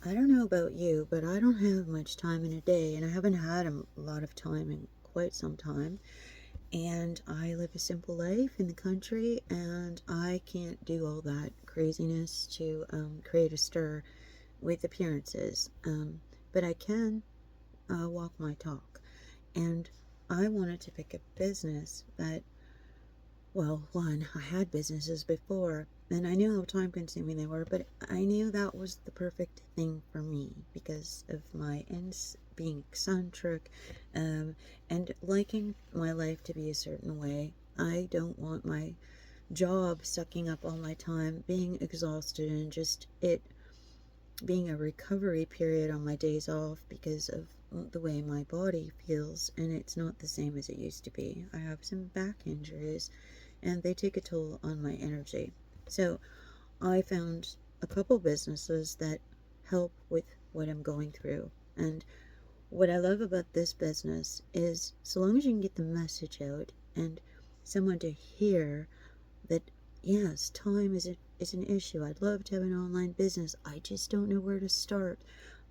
I don't know about you, but I don't have much time in a day, and I haven't had a lot of time in quite some time. And I live a simple life in the country, and I can't do all that craziness to create a stir with appearances. But I can walk my talk. And I wanted to pick a business that, well, one, I had businesses before, and I knew how time consuming they were, but I knew that was the perfect thing for me because of my being eccentric and liking my life to be a certain way. I don't want my job sucking up all my time, being exhausted, and just it being a recovery period on my days off because of the way my body feels, and it's not the same as it used to be. I have some back injuries and they take a toll on my energy. So I found a couple businesses that help with what I'm going through. And what I love about this business is so long as you can get the message out and someone to hear that, yes, time is an issue. I'd love to have an online business. I just don't know where to start.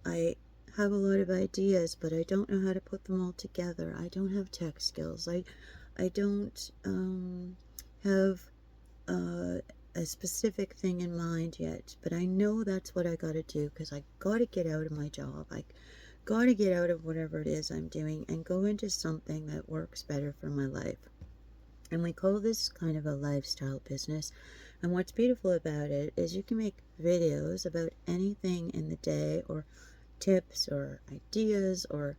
I have a lot of ideas, but I don't know how to put them all together. I don't have tech skills. I don't have uh, a specific thing in mind yet, but I know that's what I gotta do because I gotta get out of my job. I gotta get out of whatever it is I'm doing and go into something that works better for my life. And we call this kind of a lifestyle business. And what's beautiful about it is you can make videos about anything in the day, or tips or ideas or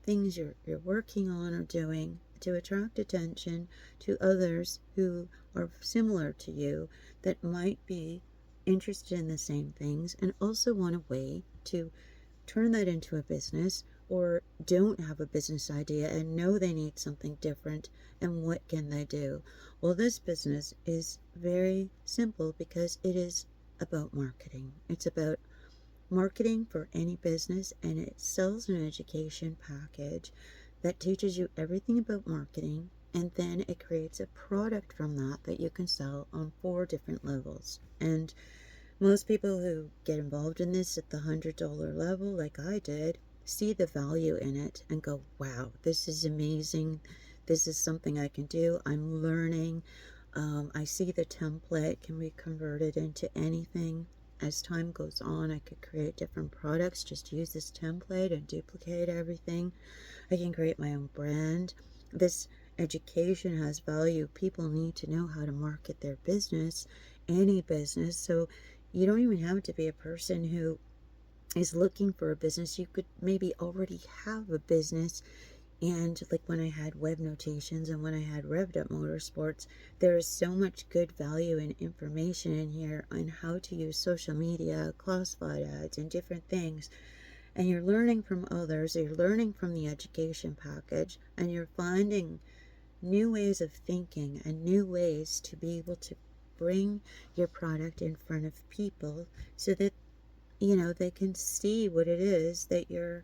things you're working on or doing to attract attention to others who are similar to you that might be interested in the same things and also want a way to turn that into a business, or don't have a business idea and know they need something different, and what can they do? Well, this business is very simple because it is about marketing. It's about marketing for any business, and it sells an education package that teaches you everything about marketing, and then it creates a product from that you can sell on 4 different levels. And most people who get involved in this at the $100 level, like I did, see the value in it and go, wow, this is amazing. This is something I can do. I'm learning. I see the template can be converted into anything. As time goes on, I could create different products, just use this template and duplicate everything. I can create my own brand. This education has value. People need to know how to market their business, any business. So you don't even have to be a person who is looking for a business. You could maybe already have a business. And like when I had web notations and when I had Revved Up Motorsports, there is so much good value and information in here on how to use social media, classified ads, and different things. And you're learning from others, you're learning from the education package, and you're finding new ways of thinking and new ways to be able to bring your product in front of people so that they can see what it is that you're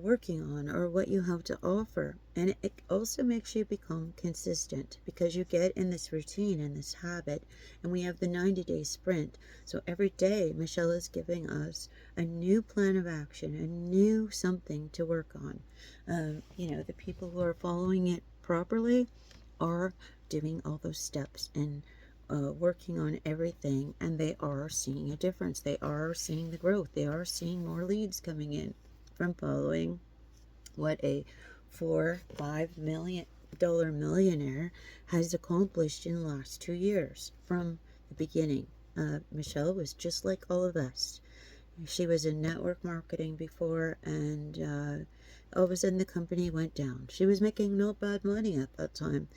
working on or what you have to offer. And it also makes you become consistent because you get in this routine and this habit. And we have the 90-day sprint. So every day, Michelle is giving us a new plan of action, a new something to work on. The people who are following it properly are doing all those steps and working on everything, and they are seeing a difference. They are seeing the growth. They are seeing more leads coming in from following what a $4-5 million millionaire has accomplished in the last 2 years from the beginning. Michelle was just like all of us. She was in network marketing before, and all of a sudden the company went down. She was making no bad money at that time.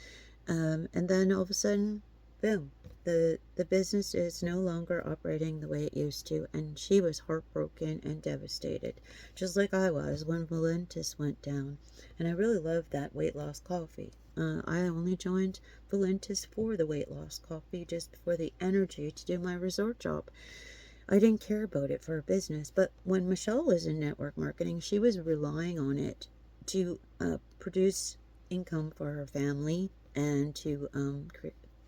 And then all of a sudden, boom, the business is no longer operating the way it used to, and she was heartbroken and devastated, just like I was when Valentis went down. And I really loved that weight loss coffee. I only joined Valentis for the weight loss coffee, just for the energy to do my resort job. I didn't care about it for a business, but when Michelle was in network marketing, she was relying on it to produce income for her family and to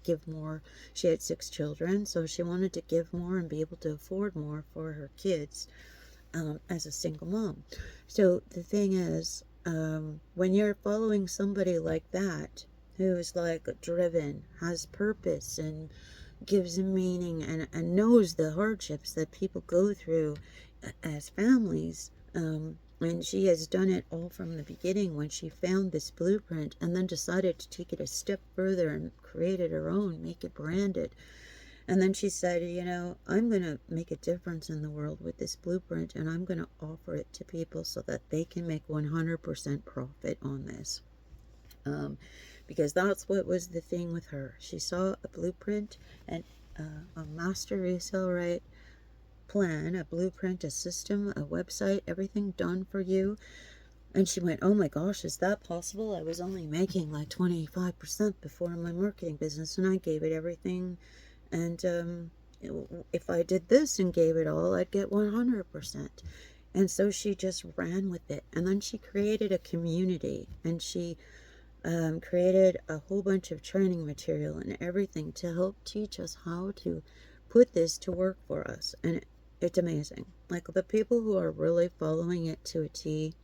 give more. She had 6 children, so she wanted to give more and be able to afford more for her kids, as a single mom. So the thing is, when you're following somebody like that, who's like driven, has purpose, and gives a meaning, and knows the hardships that people go through as families, and she has done it all from the beginning when she found this blueprint and then decided to take it a step further and created her own, make it branded. And then she said, I'm going to make a difference in the world with this blueprint, and I'm going to offer it to people so that they can make 100% profit on this. Because that's what was the thing with her. She saw a blueprint and a master resale right plan, a blueprint, a system, a website, everything done for you. And she went, oh my gosh, is that possible? I was only making like 25% before in my marketing business, and I gave it everything. And if I did this and gave it all, I'd get 100%. And so she just ran with it. And then she created a community, and she created a whole bunch of training material and everything to help teach us how to put this to work for us. And it's amazing. Like, the people who are really following it to a T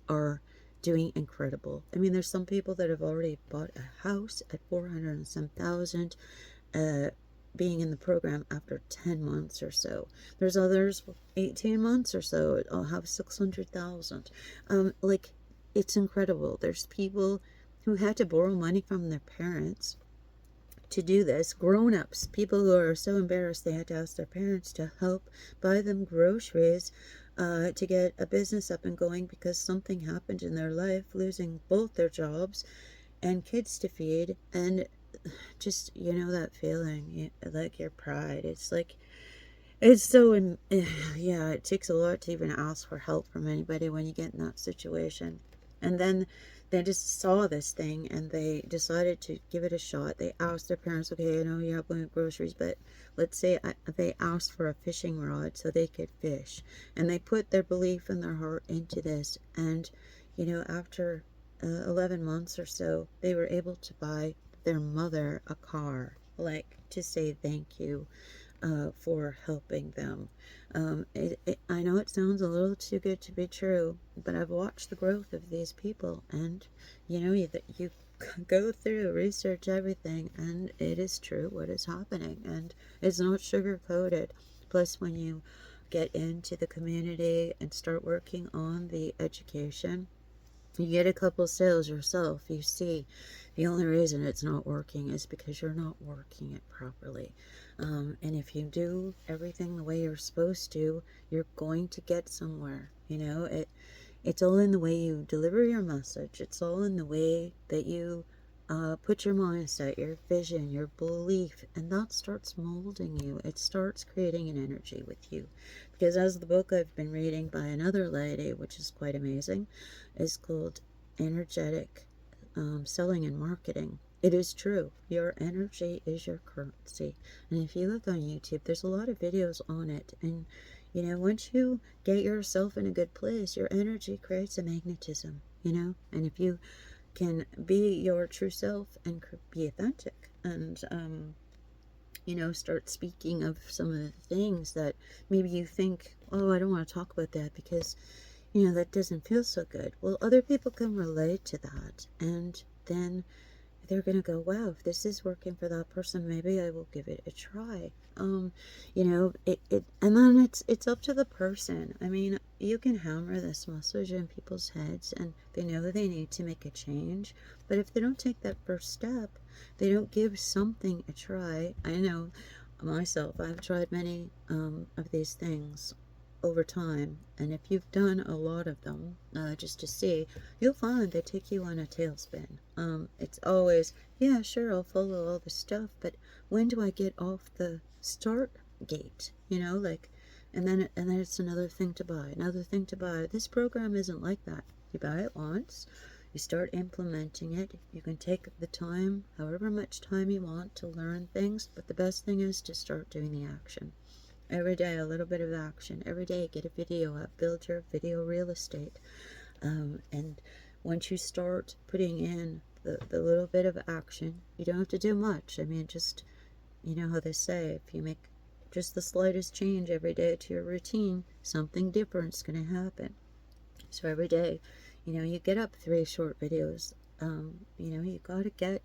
are doing incredible. I mean, there's some people that have already bought a house at 400 and some thousand, being in the program after 10 months or so. There's others 18 months or so, I'll have 600,000. Like, it's incredible. There's people who had to borrow money from their parents to do this, grown-ups, people who are so embarrassed they had to ask their parents to help buy them groceries to get a business up and going because something happened in their life, losing both their jobs and kids to feed. And just, that feeling, like your pride, it's like, it's so, yeah, it takes a lot to even ask for help from anybody when you get in that situation. And then they just saw this thing and they decided to give it a shot. They asked their parents, okay, I know you have groceries, but let's say they asked for a fishing rod so they could fish. And they put their belief and their heart into this. And, after 11 months or so, they were able to buy their mother a car, like, to say thank you for helping them. I know it sounds a little too good to be true, but I've watched the growth of these people, and you go through, research everything, and it is true what is happening, and it's not sugar coated. Plus, when you get into the community and start working on the education, you get a couple sales yourself, you see the only reason it's not working is because you're not working it properly. And if you do everything the way you're supposed to, you're going to get somewhere. It's all in the way you deliver your message. It's all in the way that you put your mindset, your vision, your belief, and that starts molding you. It starts creating an energy with you. Because as the book I've been reading by another lady, which is quite amazing, is called Energetic Selling and Marketing. It is true. Your energy is your currency. And if you look on YouTube, there's a lot of videos on it. And, once you get yourself in a good place, your energy creates a magnetism, And if you can be your true self and be authentic and, start speaking of some of the things that maybe you think, oh, I don't want to talk about that because, that doesn't feel so good. Well, other people can relate to that. And then they're going to go, wow, if this is working for that person, maybe I will give it a try. And then it's up to the person. I mean, you can hammer this message in people's heads and they know they need to make a change. But if they don't take that first step, they don't give something a try. I know myself, I've tried many of these things over time, and if you've done a lot of them, just to see, you'll find they take you on a tailspin. It's always, yeah, sure, I'll follow all the stuff, but when do I get off the start gate? And then it's another thing to buy, another thing to buy. This program isn't like that. You buy it once, you start implementing it. You can take the time, however much time you want, to learn things, but the best thing is to start doing the action. Every day, a little bit of action. Every day, get a video up. Build your video real estate. And once you start putting in the little bit of action. You don't have to do much. I mean, just, you know how they say, if you make just the slightest change every day to your routine, something different's going to happen. So every day, you know, you get up 3 short videos. You know, you got to get,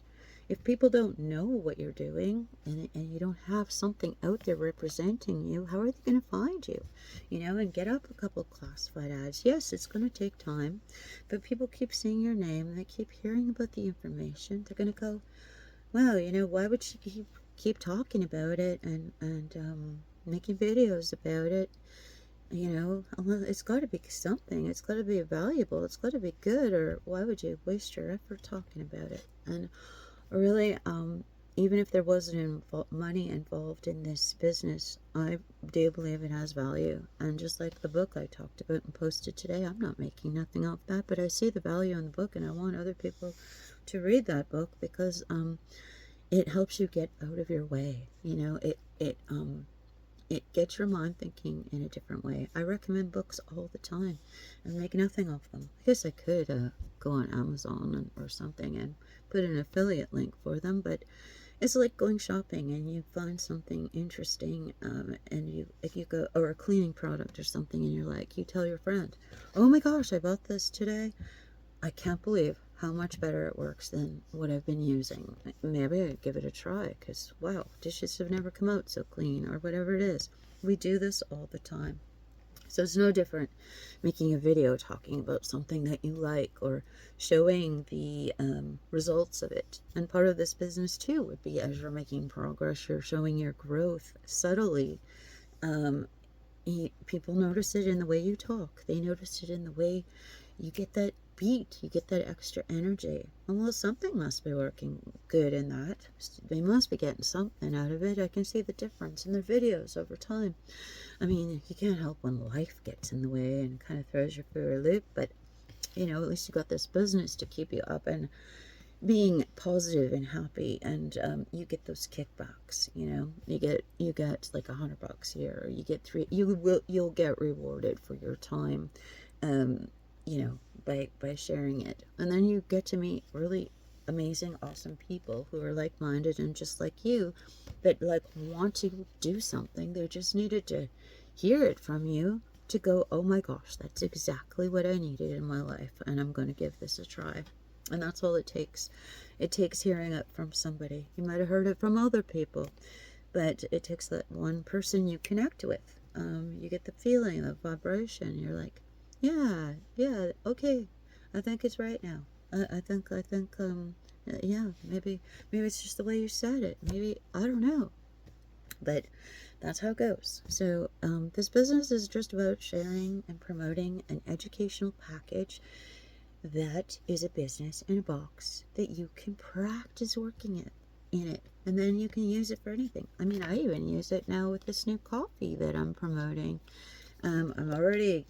if people don't know what you're doing, and you don't have something out there representing you, how are they going to find you? You know, and get up a couple classified ads. Yes, it's going to take time, but people keep seeing your name, and they keep hearing about the information. They're going to go, wow, you know, why would she keep talking about it and making videos about it? You know, well, it's got to be something. It's got to be valuable. It's got to be good, or why would you waste your effort talking about it? And really, even if there wasn't money involved in this business, I do believe it has value. And just like the book I talked about and posted today, I'm not making nothing off that, but I see the value in the book, and I want other people to read that book because it helps you get out of your way. You know, it gets your mind thinking in a different way. I recommend books all the time and make nothing of them. I guess I could go on Amazon or something and put an affiliate link for them, but it's like going shopping and you find something interesting, and if you go, or a cleaning product or something, and you're like, you tell your friend, oh my gosh, I bought this today. I can't believe how much better it works than what I've been using. Maybe I'd give it a try, because wow, dishes have never come out so clean, or whatever it is. We do this all the time. So it's no different making a video talking about something that you like, or showing the results of it. And part of this business too would be, as you're making progress, you're showing your growth subtly. People notice it in the way you talk. They notice it in the way you get that beat, you get that extra energy. Well, something must be working good in that. They must be getting something out of it. I can see the difference in their videos over time. I mean, you can't help when life gets in the way and kind of throws you for a loop, but you know, at least you got this business to keep you up and being positive and happy, and you get those kickbacks. You know, you get like $100 here, or you get you'll get rewarded for your time, you know, by sharing it. And then you get to meet really amazing, awesome people who are like-minded and just like you, that like want to do something. They just needed to hear it from you to go, oh my gosh, that's exactly what I needed in my life, and I'm going to give this a try. And that's all it takes. It takes hearing it from somebody. You might have heard it from other people, but it takes that one person you connect with. You get the feeling, the vibration. You're like, yeah, okay, I think it's right now. I think, yeah, maybe it's just the way you said it. Maybe, I don't know. But that's how it goes. So this business is just about sharing and promoting an educational package that is a business in a box that you can practice working in it, and then you can use it for anything. I mean, I even use it now with this new coffee that I'm promoting. I'm already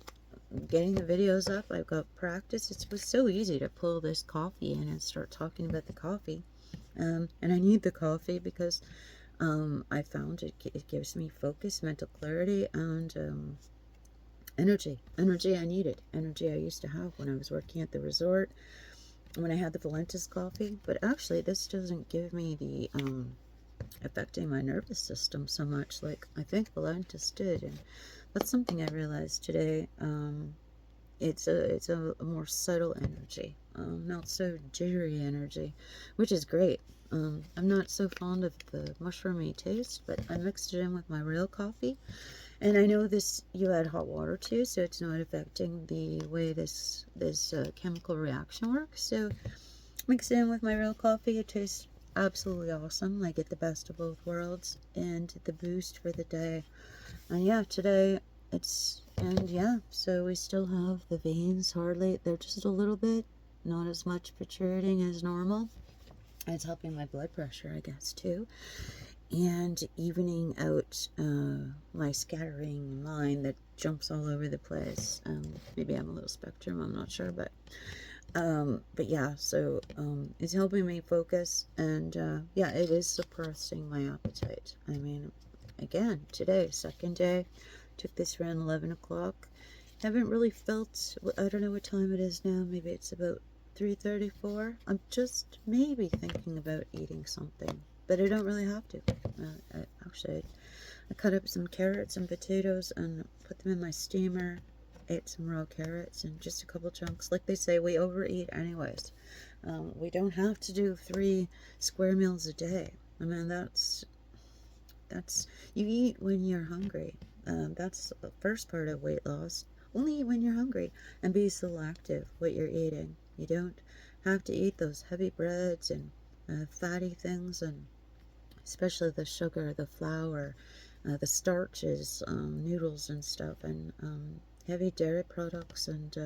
getting the videos up. I've got practice. It was so easy to pull this coffee in and start talking about the coffee. And I need the coffee because I found it gives me focus, mental clarity, and energy I needed, energy I used to have when I was working at the resort, when I had the Valentis coffee. But actually this doesn't give me the affecting my nervous system so much like I think Valentis did, and that's something I realized today. It's a more subtle energy, not so jittery energy, which is great. I'm not so fond of the mushroomy taste, but I mixed it in with my real coffee. And I know this, you add hot water too, so it's not affecting the way this chemical reaction works. So mix it in with my real coffee. It tastes absolutely awesome. I get the best of both worlds and the boost for the day. And yeah, today so we still have the veins hardly. They're just a little bit, not as much protruding as normal. It's helping my blood pressure, I guess, too. And evening out my scattering line that jumps all over the place. Maybe I'm a little spectrum, I'm not sure, but yeah, so it's helping me focus, and yeah, it is suppressing my appetite. I mean, again, today, second day, took this around 11 o'clock. Haven't really felt, I don't know what time it is now, maybe it's about 3:34. I'm just maybe thinking about eating something, but I don't really have to. Actually, I cut up some carrots and potatoes and put them in my steamer. Ate some raw carrots and just a couple chunks. Like they say, we overeat anyways. We don't have to do 3 square meals a day. I mean, that's you eat when you're hungry. That's the first part of weight loss. Only eat when you're hungry and be selective what you're eating. You don't have to eat those heavy breads and fatty things, and especially the sugar, the flour, the starches, noodles and stuff, and heavy dairy products and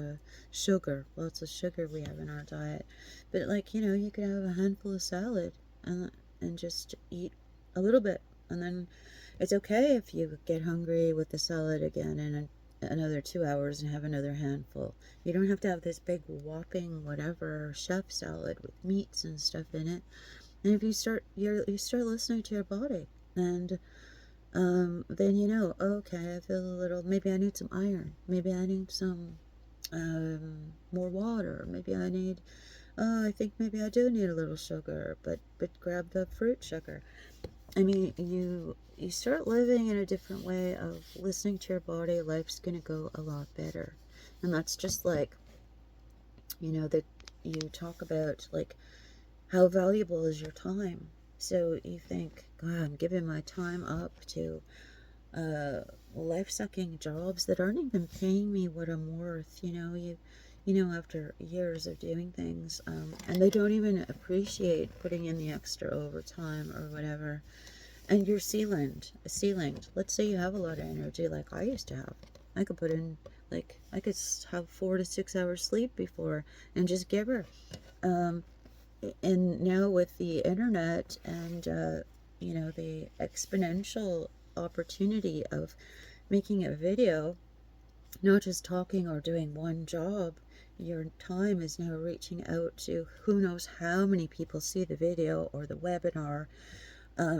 sugar. Lots of sugar we have in our diet. But like, you could have a handful of salad and just eat a little bit, and then it's okay if you get hungry with the salad again in another 2 hours and have another handful. You don't have to have this big whopping whatever chef salad with meats and stuff in it. And if you start listening to your body, and then okay, I feel a little, maybe I need some iron, maybe I need some more water, maybe I need, I think maybe I do need a little sugar, but grab the fruit sugar. I mean, you start living in a different way of listening to your body, life's gonna go a lot better. And that's just like, that you talk about, like, how valuable is your time? So you think, God, I'm giving my time up to life-sucking jobs that aren't even paying me what I'm worth. After years of doing things, and they don't even appreciate putting in the extra overtime or whatever. And you're ceilinged. Let's say you have a lot of energy, like I used to have. I could put in, like, I could have 4 to 6 hours sleep before and just give her. And now with the internet and the exponential opportunity of making a video, not just talking or doing one job, your time is now reaching out to who knows how many people see the video or the webinar.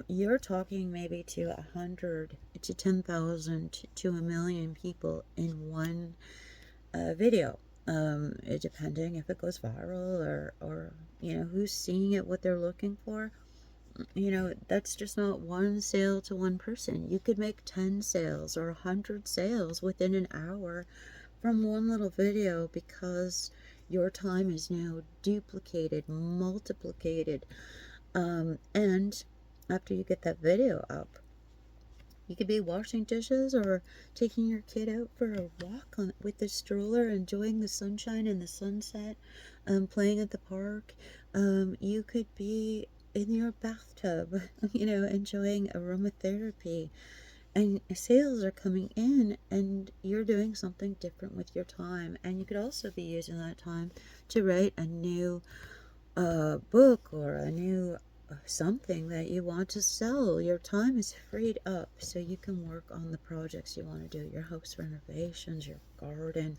You're talking maybe to 100 to 10,000 to 1,000,000 people in one video, depending if it goes viral or who's seeing it, what they're looking for. That's just not one sale to one person. You could make 10 sales or 100 sales within an hour from one little video, because your time is now duplicated, multiplicated, and after you get that video up, you could be washing dishes or taking your kid out for a walk with the stroller, enjoying the sunshine and the sunset, playing at the park. You could be in your bathtub, enjoying aromatherapy. And sales are coming in, and you're doing something different with your time. And you could also be using that time to write a new book or a new something that you want to sell. Your time is freed up so you can work on the projects you want to do, your house renovations, your garden,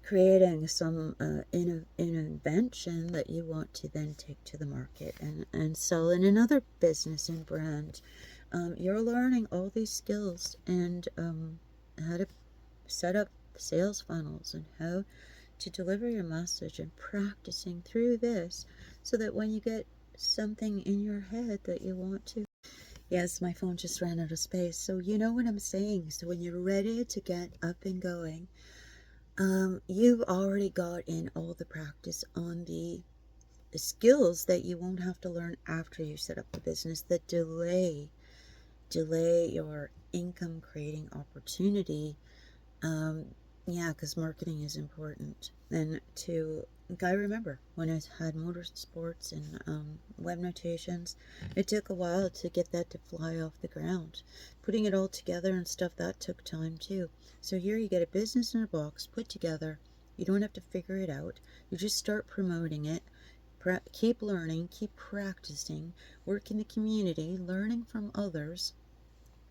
creating some invention that you want to then take to the market and sell in another business and brand. You're learning all these skills and how to set up sales funnels and how to deliver your message, and practicing through this so that when you get something in your head that you want to. Yes, my phone just ran out of space. So you know what I'm saying. So when you're ready to get up and going, you've already got in all the practice on the skills that you won't have to learn after you set up the business, that delay your income creating opportunity. Yeah, because marketing is important. And I remember when I had motorsports and web notations, it took a while to get that to fly off the ground. Putting it all together and stuff, that took time too. So here you get a business in a box put together. You don't have to figure it out. You just start promoting it. Keep learning, keep practicing, work in the community, learning from others,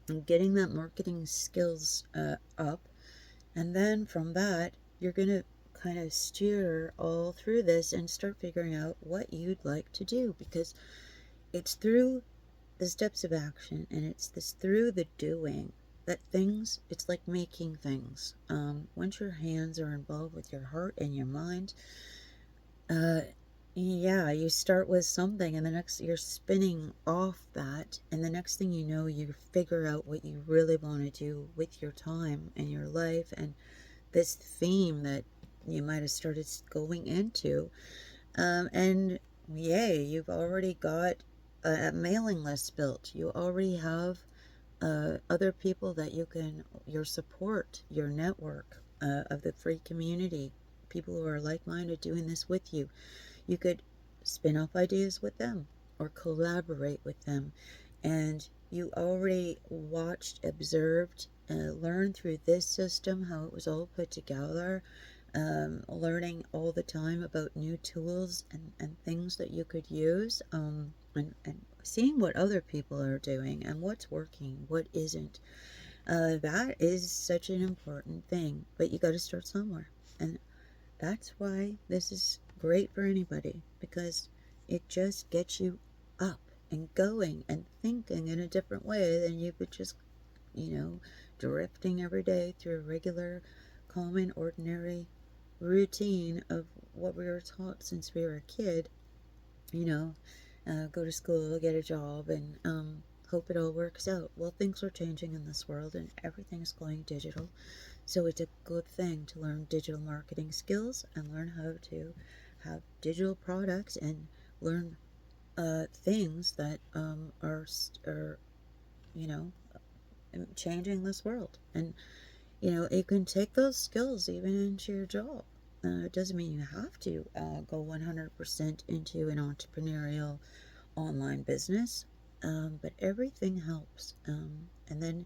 and getting that marketing skills up. And then from that, you're going to kind of steer all through this and start figuring out what you'd like to do, because it's through the steps of action and it's through the doing that it's like making things. Once your hands are involved with your heart and your mind, Uh, yeah, you start with something, and the next you're spinning off that, and the next thing you know, you figure out what you really want to do with your time and your life, and this theme that you might have started going into. And yay, you've already got a mailing list built. You already have other people that you can, your support, your network of the free community, people who are like minded doing this with you. You could spin off ideas with them or collaborate with them. And you already watched, observed, learned through this system how it was all put together, learning all the time about new tools and things that you could use, and seeing what other people are doing and what's working, what isn't. That is such an important thing, but you got to start somewhere. And that's why this is great for anybody, because it just gets you up and going and thinking in a different way than you could just, you know, drifting every day through a regular, common, ordinary routine of what we were taught since we were a kid. You know, go to school, get a job, and hope it all works out. Well, things are changing in this world and everything's going digital. So it's a good thing to learn digital marketing skills and learn how to have digital products and learn things that are, you know, changing this world. And, you know, you can take those skills even into your job. It doesn't mean you have to go 100% into an entrepreneurial online business, but everything helps. And then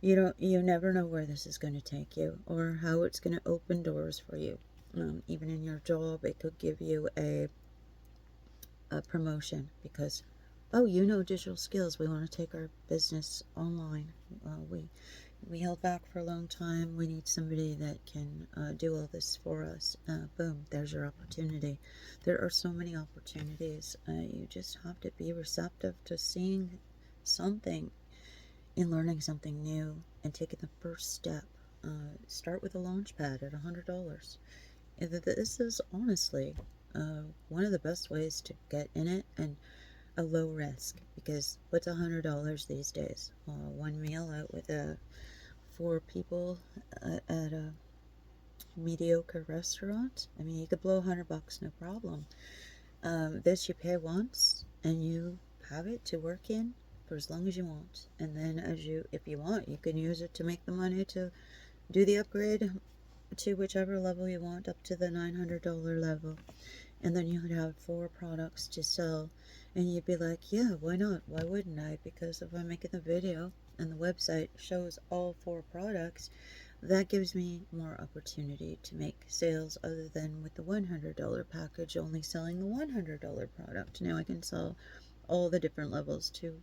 you never know where this is going to take you or how it's going to open doors for you. Even in your job, it could give you a promotion because, oh, you know digital skills. We want to take our business online. We held back for a long time. We need somebody that can do all this for us. Boom, there's your opportunity. There are so many opportunities. You just have to be receptive to seeing something in learning something new and taking the first step. Start with a launch pad at $100. This is honestly one of the best ways to get in it, and a low risk, because what's $100 these days? One meal out with four people at a mediocre restaurant. I mean, you could blow $100, no problem. This you pay once, and you have it to work in for as long as you want. And then, if you want, you can use it to make the money to do the upgrade to whichever level you want, up to the $900 level. And then you would have four products to sell, and you'd be like, yeah, why not? Why wouldn't I? Because if I'm making the video and the website shows all four products, that gives me more opportunity to make sales other than with the $100 package only selling the $100 product. Now I can sell all the different levels to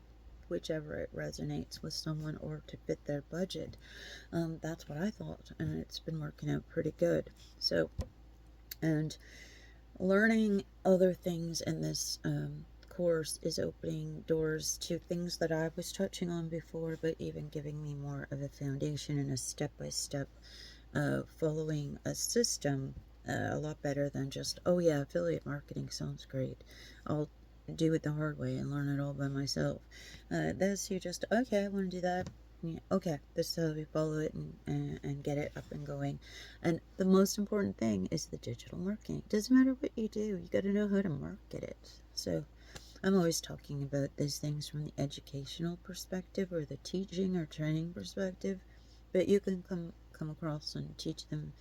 whichever it resonates with someone or to fit their budget. That's what I thought, and it's been working out pretty good. So, and learning other things in this course is opening doors to things that I was touching on before, but even giving me more of a foundation and a step-by-step following a system a lot better than just, oh yeah, affiliate marketing sounds great. I'll do it the hard way and learn it all by myself. This, you just, okay, I want to do that. Yeah, okay, this is how we follow it and get it up and going. And the most important thing is the digital marketing. It doesn't matter what you do, you got to know how to market it. So I'm always talking about these things from the educational perspective or the teaching or training perspective, but you can come across and teach them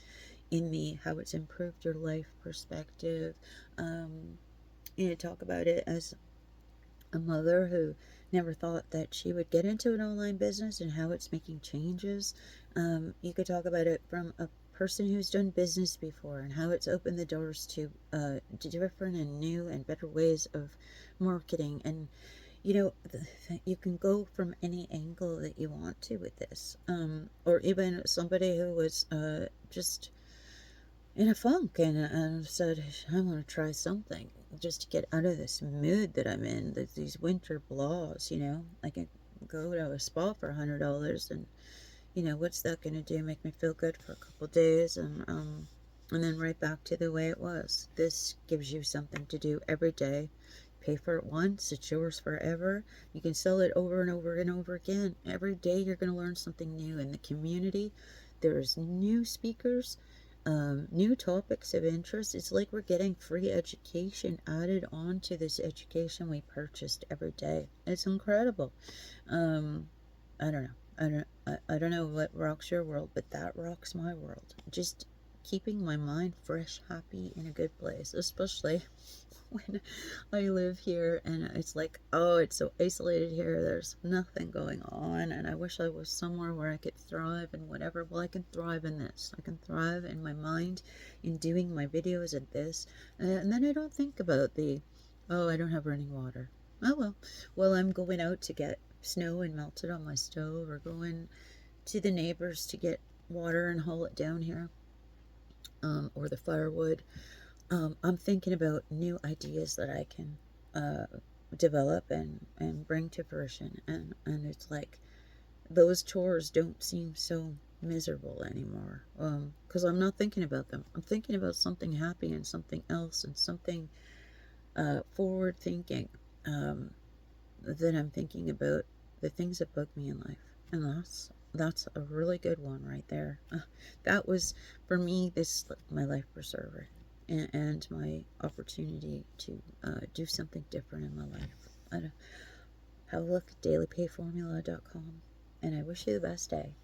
in the how it's improved your life perspective. Talk about it as a mother who never thought that she would get into an online business and how it's making changes. You could talk about it from a person who's done business before and how it's opened the doors to different and new and better ways of marketing. And you can go from any angle that you want to with this, or even somebody who was just in a funk and said, I want to try something just to get out of this mood that I'm in, these winter blahs. I can go to a spa for $100, and what's that going to do? Make me feel good for a couple days, and and then right back to the way it was. This gives you something to do every day. Pay for it once, it's yours forever. You can sell it over and over and over again. Every day you're going to learn something new in the community. There's new speakers, new topics of interest. It's like we're getting free education added on to this education we purchased every day. It's incredible. Um, I don't know. I don't know what rocks your world, but that rocks my world. Just keeping my mind fresh, happy, in a good place, especially when I live here and it's like, oh, it's so isolated here. There's nothing going on, and I wish I was somewhere where I could thrive and whatever. Well, I can thrive in this. I can thrive in my mind in doing my videos and this, and then I don't think about the, oh, I don't have running water. Oh well, I'm going out to get snow and melt it on my stove, or going to the neighbors to get water and haul it down here, or the firewood. I'm thinking about new ideas that I can develop and bring to fruition, and it's like those chores don't seem so miserable anymore, because I'm not thinking about them. I'm thinking about something happy and something else and something forward thinking. Then I'm thinking about the things that bug me in life, and that's a really good one right there. That was, for me, this my life preserver, and my opportunity to do something different in my life. I don't, have a look at dailypayformula.com, and I wish you the best day.